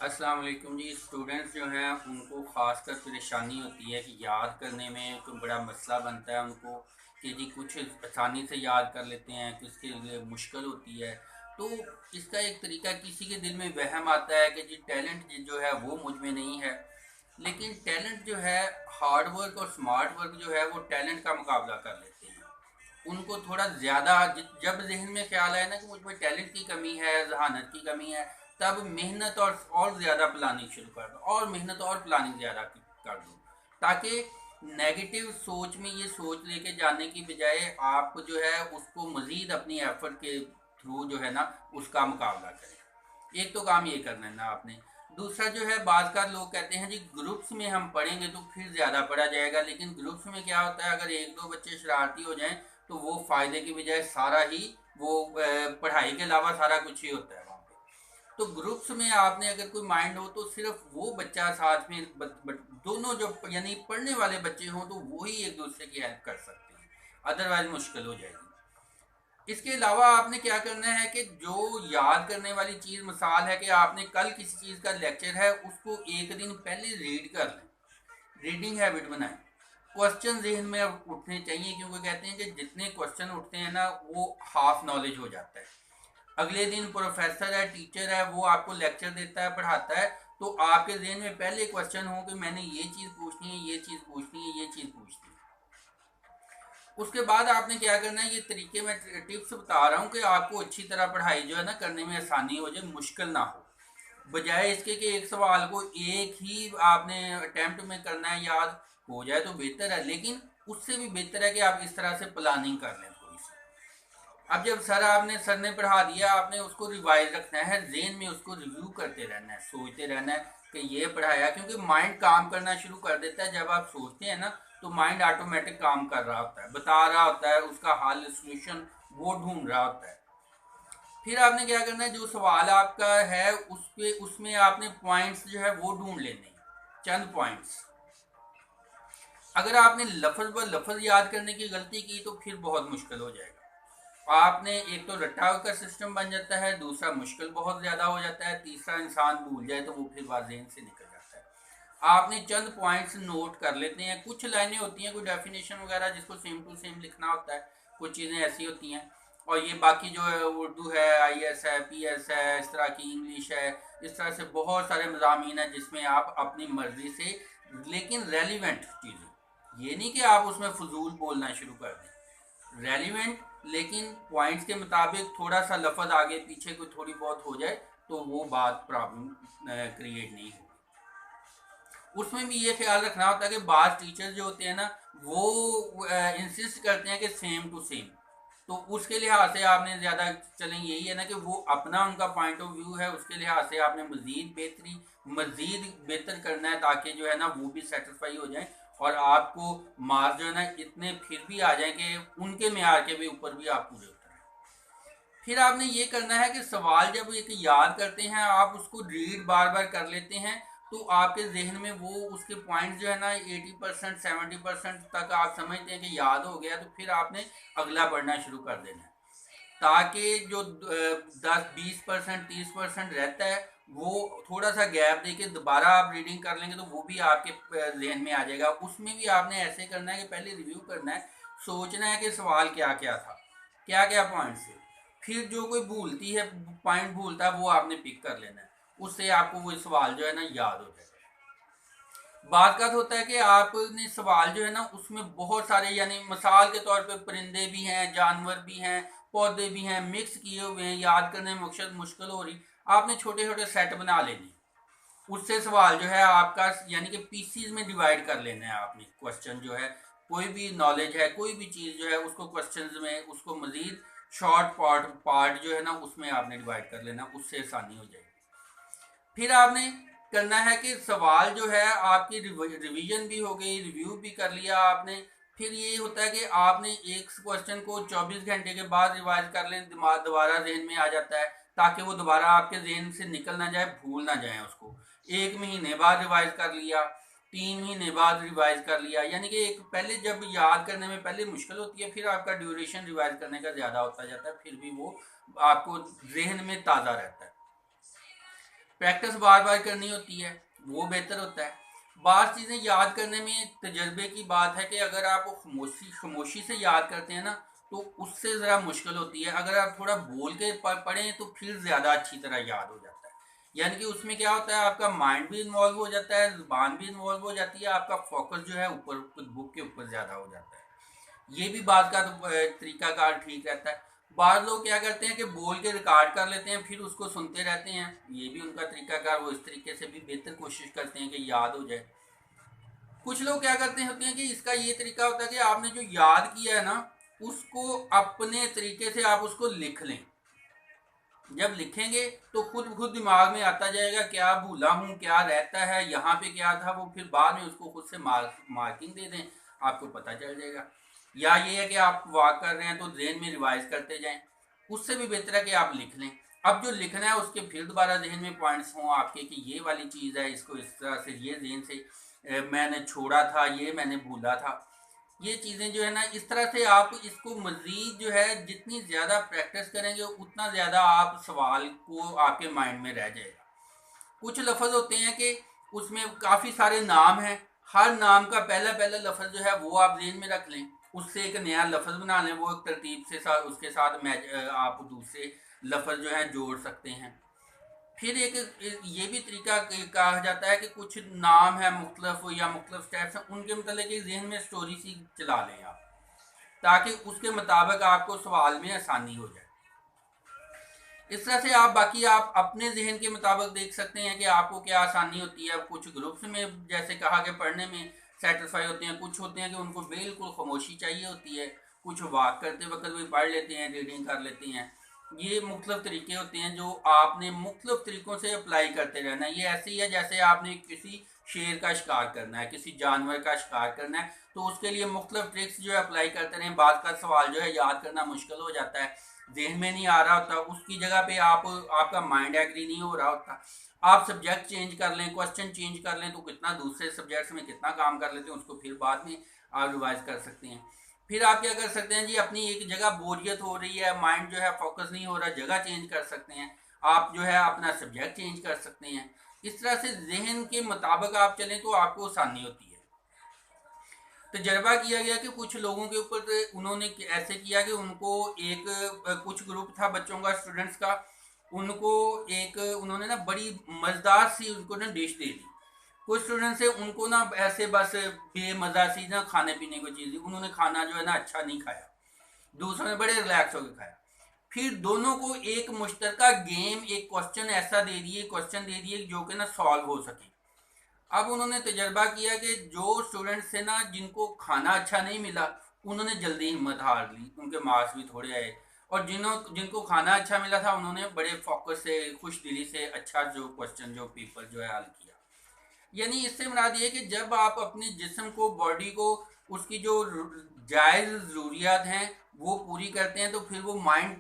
अस्सलाम वालेकुम जी। स्टूडेंट्स जो हैं उनको ख़ासकर परेशानी होती है कि याद करने में कोई बड़ा मसला बनता है उनको कि जी कुछ आसानी से याद कर लेते हैं, किसके लिए मुश्किल होती है। तो इसका एक तरीका, किसी के दिल में वहम आता है कि जी टैलेंट जो है वो मुझ में नहीं है। लेकिन टैलेंट जो है, हार्ड वर्क और स्मार्ट वर्क जो है वो टैलेंट का मुकाबला कर लेते हैं। उनको थोड़ा ज़्यादा जब जहन में ख्याल आए ना कि मुझ में टैलेंट की कमी है, जहानत की कमी है, तब मेहनत और ज़्यादा प्लानिंग शुरू कर दो, और मेहनत और प्लानिंग ज़्यादा कर दो, ताकि नेगेटिव सोच में ये सोच लेके जाने की बजाय आप जो है उसको मज़ीद अपनी एफर्ट के थ्रू जो है ना उसका मुकाबला करें। एक तो काम ये करना है ना आपने। दूसरा जो है, बाज़ का लोग कहते हैं जी ग्रुप्स में हम पढ़ेंगे तो फिर ज़्यादा पढ़ा जाएगा, लेकिन ग्रुप्स में क्या होता है, अगर एक दो बच्चे शरारती हो जाएं तो वो फ़ायदे की बजाय सारा ही वो पढ़ाई के अलावा सारा कुछ ही होता है वहाँ पे। तो ग्रुप्स में आपने अगर कोई माइंड हो तो सिर्फ वो बच्चा साथ में दोनों जो यानी पढ़ने वाले बच्चे हों तो वो ही एक दूसरे की हेल्प कर सकते हैं, अदरवाइज मुश्किल हो जाएगी। इसके अलावा आपने क्या करना है कि जो याद करने वाली चीज़, मिसाल है कि आपने कल किसी चीज़ का लेक्चर है, उसको एक दिन पहले रीड कर लें, रीडिंग हैबिट बनाएं। क्वेश्चन जहन में उठने चाहिए, क्योंकि कहते हैं कि जितने क्वेश्चन उठते हैं ना वो हाफ नॉलेज हो जाता है। अगले दिन प्रोफेसर है, टीचर है, वो आपको लेक्चर देता है, पढ़ाता है, तो आपके जहन में पहले क्वेश्चन हो कि मैंने ये चीज़ पूछनी है, ये चीज़ पूछनी है, ये चीज़ पूछनी है। उसके बाद आपने क्या करना है, ये तरीके में टिप्स बता रहा हूँ कि आपको अच्छी तरह पढ़ाई जो है ना करने में आसानी हो जाए, मुश्किल ना हो। बजाय इसके कि एक सवाल को एक ही आपने अटेम्प्ट में करना है, याद हो जाए तो बेहतर है, लेकिन उससे भी बेहतर है कि आप इस तरह से प्लानिंग कर लें थोड़ी सी। अब जब सर ने पढ़ा दिया, आपने उसको रिवाइज रखना है, जेन में उसको रिव्यू करते रहना है, सोचते रहना है कि ये पढ़ाया, क्योंकि माइंड काम करना शुरू कर देता है जब आप सोचते हैं ना, तो माइंड ऑटोमेटिक काम कर रहा होता है, बता रहा होता है, उसका हल सोल्यूशन वो ढूंढ रहा होता है। फिर आपने क्या करना है, जो सवाल आपका है उस पे उसमें आपने पॉइंट्स जो है वो ढूंढ लेने हैं, चंद पॉइंट्स। अगर आपने लफ्ज ब लफ्ज याद करने की गलती की तो फिर बहुत मुश्किल हो जाएगा। आपने एक तो रट्टा का सिस्टम बन जाता है, दूसरा मुश्किल बहुत ज़्यादा हो जाता है, तीसरा इंसान भूल जाए तो वो फिर वाजेन से निकल जाता है। आपने चंद पॉइंट्स नोट कर लेते हैं, कुछ लाइनें होती हैं, कोई डेफिनेशन वगैरह जिसको सेम टू सेम लिखना होता है, कुछ चीज़ें ऐसी होती हैं। और ये बाकी जो है उर्दू है, आईएएस है, पीएस है, इस तरह की इंग्लिश है, इस तरह से बहुत सारे मज़ामीन हैं जिसमें आप अपनी मर्ज़ी से, लेकिन रेलिवेंट चीज़ें, ये नहीं कि आप उसमें फजूल बोलना शुरू कर दें, रेलिवेंट, लेकिन पॉइंट्स के मुताबिक थोड़ा सा लफज आगे पीछे कोई थोड़ी बहुत हो जाए तो वो बात प्रॉब्लम क्रिएट नहीं होगी। उसमें भी ये ख्याल रखना होता है कि बाज़ टीचर जो होते हैं ना वो इंसिस्ट करते हैं कि सेम टू सेम, तो उसके लिहाज से आपने ज़्यादा, चलें यही है ना कि वो अपना उनका पॉइंट ऑफ व्यू है, उसके लिहाज से आपने मज़ीद बेहतर करना है, ताकि जो है ना वो भी सेटिस्फाई हो जाए और आपको मार्क्स जो है ना इतने फिर भी आ जाए कि उनके मेयार के भी ऊपर भी आप पूरे उतरें। फिर आपने ये करना है कि सवाल जब एक याद करते हैं, आप उसको रीड बार बार कर लेते हैं, तो आपके जहन में वो उसके पॉइंट जो है ना 80% 70% तक आप समझते हैं कि याद हो गया, तो फिर आपने अगला पढ़ना शुरू कर देना है, ताकि जो 10 20% 30% रहता है वो थोड़ा सा गैप दे के दोबारा आप रीडिंग कर लेंगे तो वो भी आपके जहन में आ जाएगा। उसमें भी आपने ऐसे करना है कि पहले रिव्यू करना है, सोचना है कि सवाल क्या क्या था, क्या क्या पॉइंट थे, फिर जो कोई भूलती है, पॉइंट भूलता है, वो आपने पिक कर लेना है, उससे आपको वो सवाल जो है ना याद हो जाएगा। बात का होता है कि आपने सवाल जो है ना उसमें बहुत सारे, यानी मिसाल के तौर पे परिंदे भी हैं, जानवर भी हैं, पौधे भी हैं, मिक्स किए हुए हैं, याद करने में मुश्किल हो रही, आपने छोटे छोटे सेट बना लेने, उससे सवाल जो है आपका यानी कि पीसीज में डिवाइड कर लेना है आपने। क्वेश्चन जो है, कोई भी नॉलेज है, कोई भी चीज़ जो है उसको क्वेश्चंस में, उसको मज़ीद शॉर्ट पार्ट पार्ट जो है ना उसमें आपने डिवाइड कर लेना, उससे आसानी हो जाएगी। फिर आपने करना है कि सवाल जो है आपकी रिवीजन भी हो गई, रिव्यू भी कर लिया आपने। फिर ये होता है कि आपने एक क्वेश्चन को 24 घंटे के बाद रिवाइज कर लें, दिमाग दोबारा जहन में आ जाता है, ताकि वो दोबारा आपके जहन से निकल ना जाए, भूल ना जाए उसको। 1 महीने बाद रिवाइज कर लिया, 3 महीने बाद रिवाइज कर लिया, यानी कि एक पहले जब याद करने में पहले मुश्किल होती है, फिर आपका ड्यूरेशन रिवाइज करने का ज़्यादा होता जाता है, फिर भी वो आपको जहन में ताज़ा रहता है। प्रैक्टिस बार बार करनी होती है, वो बेहतर होता है। बात चीज़ें याद करने में तजर्बे की बात है कि अगर आप खामोशी खामोशी से याद करते हैं ना, तो उससे ज़रा मुश्किल होती है। अगर आप थोड़ा बोल के पढ़ें तो फिर ज़्यादा अच्छी तरह याद हो जाता है। यानी कि उसमें क्या होता है, आपका माइंड भी इन्वॉल्व हो जाता है, ज़ुबान भी इन्वॉल्व हो जाती है, आपका फोकस जो है ऊपर बुक के ऊपर ज़्यादा हो जाता है। ये भी बात का तो तरीकाकार ठीक रहता है। बाद लोग क्या करते हैं कि बोल के रिकॉर्ड कर लेते हैं, फिर उसको सुनते रहते हैं। ये भी उनका तरीकाकार, वो इस तरीके से भी बेहतर कोशिश करते हैं कि याद हो जाए। कुछ लोग क्या करते होते हैं कि इसका ये तरीका होता है कि आपने जो याद किया है ना, उसको अपने तरीके से आप उसको लिख लें। जब लिखेंगे तो खुद खुद दिमाग में आता जाएगा, क्या भूला हूँ, क्या रहता है, यहाँ पे क्या था, वो फिर बाद में उसको खुद से मार्किंग दे दें, आपको पता चल जाएगा। या ये है कि आप वाक कर रहे हैं तो जहन में रिवाइज करते जाएं। उससे भी बेहतर है कि आप लिख लें। अब जो लिखना है उसके फिर दोबारा जहन में पॉइंट्स हों आपके कि ये वाली चीज़ है, इसको इस तरह से, ये जहन से मैंने छोड़ा था, ये मैंने भूला था। ये चीज़ें जो है ना, इस तरह से आप इसको मज़ीद जो है जितनी ज़्यादा प्रैक्टिस करेंगे उतना ज़्यादा आप सवाल को आपके माइंड में रह जाएगा। कुछ लफ्ज़ होते हैं कि उसमें काफ़ी सारे नाम हैं, हर नाम का पहला पहला लफ्ज़ जो है वो आप ज़हन में रख लें, उससे एक नया लफ्ज़ बना लें, वो एक तरतीब से उसके साथ मैच आप दूसरे लफ्ज़ जो है जोड़ सकते हैं। फिर एक ये भी तरीका कहा जाता है कि कुछ नाम है मुख्तलफ या मुख्तलफ स्टेप्स हैं, उनके मतलब एक जहन में स्टोरी सी चला लें आप, ताकि उसके मुताबिक आपको सवाल में आसानी हो जाए। इस तरह से आप बाकी आप अपने जहन के मुताबिक देख सकते हैं कि आपको क्या आसानी होती है। कुछ ग्रुप्स में जैसे कहा कि पढ़ने में सेटिस्फाई होते हैं, कुछ होते हैं कि उनको बिल्कुल खामोशी चाहिए होती है, कुछ वॉक करते वक्त भी पढ़ लेते हैं, रीडिंग कर लेते हैं। ये मुख्तलिफ तरीके होते हैं जो आपने मुख्तलिफ तरीक़ों से अप्लाई करते रहना है। ये ऐसे ही है जैसे आपने किसी शेर का शिकार करना है, किसी जानवर का शिकार करना है, तो उसके लिए मुख्तलिफ ट्रिक्स जो है अप्लाई करते रहें। बात का सवाल जो है याद करना मुश्किल हो जाता है, जहन में नहीं आ रहा होता, उसकी जगह पे आपका माइंड एग्री नहीं हो रहा होता। आप सब्जेक्ट चेंज कर लें, क्वेश्चन चेंज कर लें, तो कितना दूसरे सब्जेक्ट्स में कितना काम कर लेते हैं, उसको फिर बाद में आप रिवाइज कर सकते हैं। फिर आप क्या कर सकते हैं जी, अपनी एक जगह बोरियत हो रही है, माइंड जो है फोकस नहीं हो रहा, जगह चेंज कर सकते हैं। आप जो है अपना सब्जेक्ट चेंज कर सकते हैं। इस तरह से जहन के मुताबिक आप चलें तो आपको आसानी होती है। तजर्बा किया गया कि कुछ लोगों के ऊपर उन्होंने ऐसे किया कि उनको एक कुछ ग्रुप था बच्चों का, स्टूडेंट्स का, उनको एक उन्होंने ना बड़ी मज़ेदार सी उनको ना डिश दे दी। कुछ स्टूडेंट्स से उनको ना ऐसे बस बेमज़ा सी ना खाने पीने की चीज़ दी, उन्होंने खाना जो है ना अच्छा नहीं खाया। दूसरों ने बड़े रिलैक्स होकर खाया। फिर दोनों को एक मुश्तरका गेम, एक क्वेश्चन ऐसा दे दिए, क्वेश्चन दे दिए जो कि ना सॉल्व हो सके। अब उन्होंने तजर्बा किया कि जो स्टूडेंट्स थे ना जिनको खाना अच्छा नहीं मिला, उन्होंने जल्दी हिम्मत हार ली, उनके मार्क्स भी थोड़े आए। और जिनको खाना अच्छा मिला था उन्होंने बड़े फोकस से, खुश दिली से अच्छा जो क्वेश्चन, जो पेपर जो है हल किया। यानी इससे मुराद ये कि जब आप अपने जिस्म को, बॉडी को, उसकी जो जायज़ ज़रूरियात हैं वो पूरी करते हैं, तो फिर वो माइंड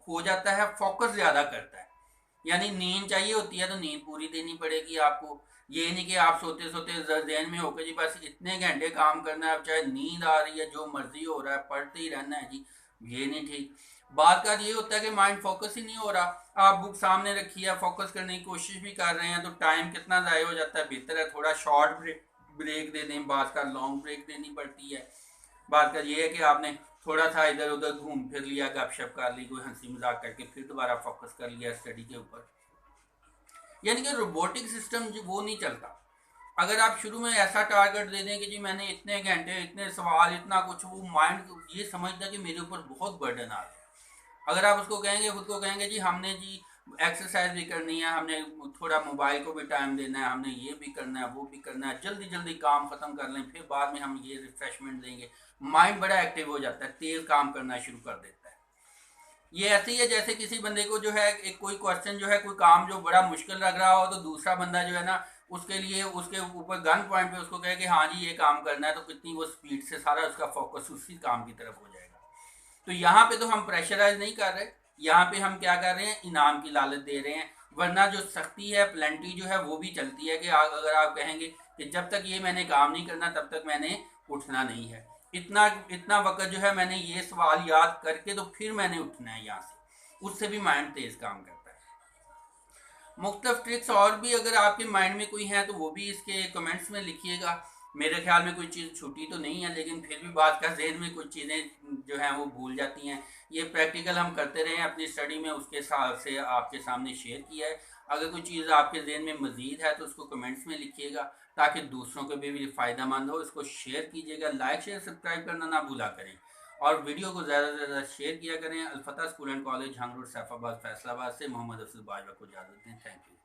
हो जाता है, फोकस ज़्यादा करता है। यानी नींद चाहिए होती है तो नींद पूरी देनी पड़ेगी आपको। ये नहीं कि आप सोते सोते जहन में होकर जी बस इतने घंटे काम करना है, अब चाहे नींद आ रही है, जो मर्जी हो रहा है, पढ़ते ही रहना है जी। ये नहीं ठीक। बात का ये होता है कि माइंड फोकस ही नहीं हो रहा। आप बुक सामने रखी है, फोकस करने की कोशिश भी कर रहे हैं, तो टाइम कितना ज़ाया हो जाता है। बेहतर है थोड़ा शॉर्ट ब्रेक दे दें, बात का लॉन्ग ब्रेक देनी पड़ती है। बात का ये है कि आपने थोड़ा सा इधर उधर घूम फिर लिया, गपशप कर ली, कोई हंसी मजाक करके, फिर दोबारा फोकस कर लिया स्टडी के ऊपर। यानी कि रोबोटिक सिस्टम जो वो नहीं चलता। अगर आप शुरू में ऐसा टारगेट दे दें कि जी मैंने इतने घंटे, इतने सवाल, इतना कुछ, वो माइंड ये समझता है कि मेरे ऊपर बहुत बर्डन आ गया। अगर आप उसको कहेंगे, खुद को कहेंगे जी हमने जी एक्सरसाइज भी करनी है, हमने थोड़ा मोबाइल को भी टाइम देना है, हमने ये भी करना है, वो भी करना है, जल्दी जल्दी काम ख़त्म कर लें, फिर बाद में हम ये रिफ्रेशमेंट देंगे, माइंड बड़ा एक्टिव हो जाता है, तेज़ काम करना शुरू कर देता है। ये ऐसे ही है जैसे किसी बंदे को जो है एक कोई क्वेश्चन जो है, कोई काम जो बड़ा मुश्किल लग रहा हो, तो दूसरा बंदा जो है ना उसके लिए उसके ऊपर गन पॉइंट पे उसको कहे कि हाँ जी ये काम करना है, तो कितनी वो स्पीड से सारा उसका फोकस उसी काम की तरफ हो जाएगा। तो यहाँ पे तो हम प्रेशराइज नहीं कर रहे, यहाँ पे हम क्या कर रहे हैं, इनाम की लालच दे रहे हैं। वरना जो सख्ती है, प्लेंटी जो है वो भी चलती है कि अगर आप कहेंगे कि जब तक ये मैंने काम नहीं करना तब तक मैंने उठना नहीं है, इतना इतना वक्त जो है मैंने ये सवाल याद करके तो फिर मैंने उठना है यहाँ से, उससे भी माइंड तेज काम करता है। मुख्तफ ट्रिक्स और भी अगर आपके माइंड में कोई है तो वो भी इसके कमेंट्स में लिखिएगा। मेरे ख्याल में कोई चीज़ छूटी तो नहीं है, लेकिन फिर भी बात का जहन में कुछ चीज़ें जो हैं वो भूल जाती हैं। ये प्रैक्टिकल हम करते रहे हैं अपनी स्टडी में, उसके हिसाब से आपके सामने शेयर किया है। अगर कोई चीज़ आपके जहन में मज़ीद है तो उसको कमेंट्स में लिखिएगा, ताकि दूसरों को भी फ़ायदा मंद हो। इसको शेयर कीजिएगा, लाइक शेयर सब्सक्राइब करना ना भूला करें, और वीडियो को ज़्यादा से ज़्यादा शेयर किया करें। अल फतह school and college, hung road, Saifabad, Faisalabad से मोहम्मद अफजल बाजवा को इजाज़त दें। Thank you.